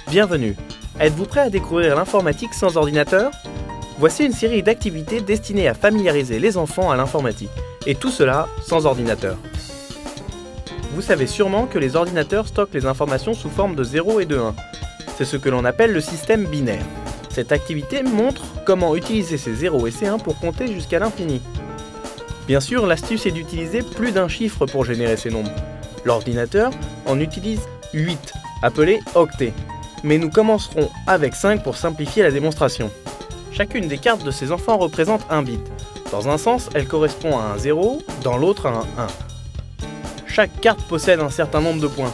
Bienvenue. Êtes-vous prêt à découvrir l'informatique sans ordinateur? Voici une série d'activités destinées à familiariser les enfants à l'informatique, et tout cela sans ordinateur. Vous savez sûrement que les ordinateurs stockent les informations sous forme de 0 et de 1. C'est ce que l'on appelle le système binaire. Cette activité montre comment utiliser ces 0 et ces 1 pour compter jusqu'à l'infini. Bien sûr, l'astuce est d'utiliser plus d'un chiffre pour générer ces nombres. L'ordinateur en utilise 8, appelé octet. Mais nous commencerons avec 5 pour simplifier la démonstration. Chacune des cartes de ces enfants représente un bit. Dans un sens, elle correspond à un 0, dans l'autre à un 1. Chaque carte possède un certain nombre de points.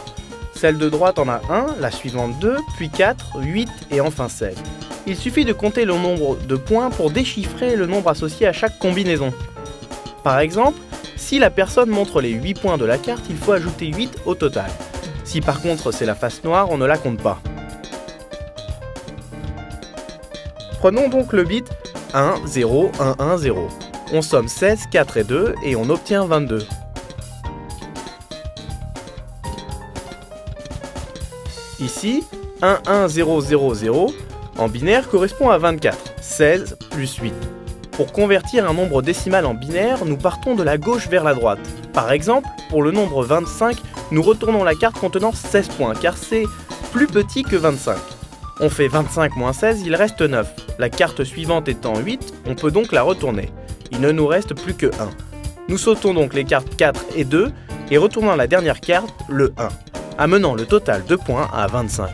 Celle de droite en a 1, la suivante 2, puis 4, 8 et enfin 16. Il suffit de compter le nombre de points pour déchiffrer le nombre associé à chaque combinaison. Par exemple, si la personne montre les 8 points de la carte, il faut ajouter 8 au total. Si par contre c'est la face noire, on ne la compte pas. Prenons donc le bit 1, 0, 1, 1, 0. On somme 16, 4 et 2 et on obtient 22. Ici, 1, 1, 0, 0, 0 en binaire correspond à 24, 16 plus 8. Pour convertir un nombre décimal en binaire, nous partons de la gauche vers la droite. Par exemple, pour le nombre 25, nous retournons la carte contenant 16 points, car c'est plus petit que 25. On fait 25 moins 16, il reste 9. La carte suivante étant 8, on peut donc la retourner. Il ne nous reste plus que 1. Nous sautons donc les cartes 4 et 2 et retournons la dernière carte, le 1, amenant le total de points à 25.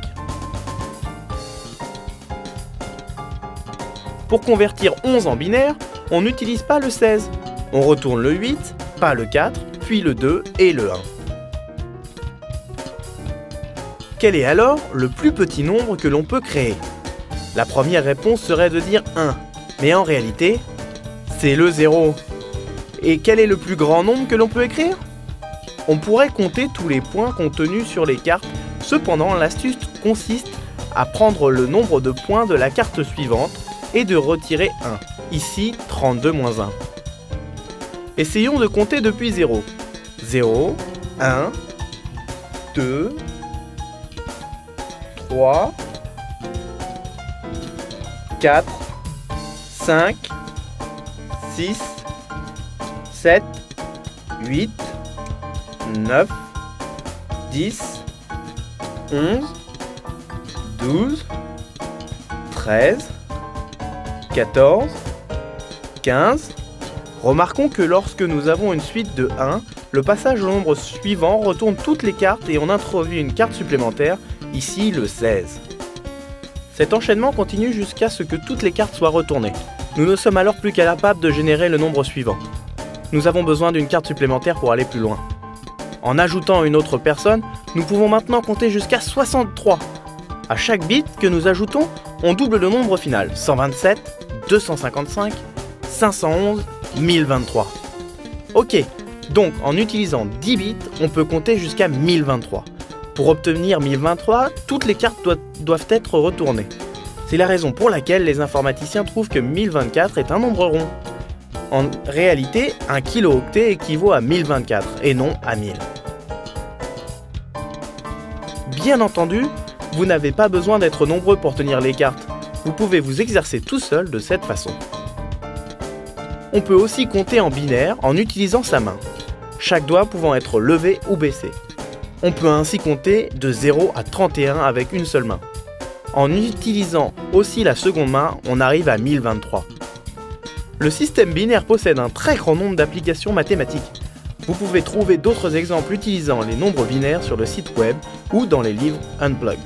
Pour convertir 11 en binaire, on n'utilise pas le 16. On retourne le 8, pas le 4, puis le 2 et le 1. Quel est alors le plus petit nombre que l'on peut créer? La première réponse serait de dire 1, mais en réalité, c'est le 0. Et quel est le plus grand nombre que l'on peut écrire? On pourrait compter tous les points contenus sur les cartes, cependant l'astuce consiste à prendre le nombre de points de la carte suivante et de retirer 1, ici 32 moins 1. Essayons de compter depuis 0. 0, 1, 2, 3, 4, 5, 6, 7, 8, 9, 10, 11, 12, 13, 14, 15. Remarquons que lorsque nous avons une suite de 1, le passage au nombre suivant retourne toutes les cartes et on introduit une carte supplémentaire, ici le 16. Cet enchaînement continue jusqu'à ce que toutes les cartes soient retournées. Nous ne sommes alors plus capables de générer le nombre suivant. Nous avons besoin d'une carte supplémentaire pour aller plus loin. En ajoutant une autre personne, nous pouvons maintenant compter jusqu'à 63. À chaque bit que nous ajoutons, on double le nombre final, 127, 255, 511, 1023. Ok, donc en utilisant 10 bits, on peut compter jusqu'à 1023. Pour obtenir 1023, toutes les cartes doivent être retournées. C'est la raison pour laquelle les informaticiens trouvent que 1024 est un nombre rond. En réalité, un kilo-octet équivaut à 1024 et non à 1000. Bien entendu, vous n'avez pas besoin d'être nombreux pour tenir les cartes. Vous pouvez vous exercer tout seul de cette façon. On peut aussi compter en binaire en utilisant sa main, chaque doigt pouvant être levé ou baissé. On peut ainsi compter de 0 à 31 avec une seule main. En utilisant aussi la seconde main, on arrive à 1023. Le système binaire possède un très grand nombre d'applications mathématiques. Vous pouvez trouver d'autres exemples utilisant les nombres binaires sur le site web ou dans les livres Unplugged.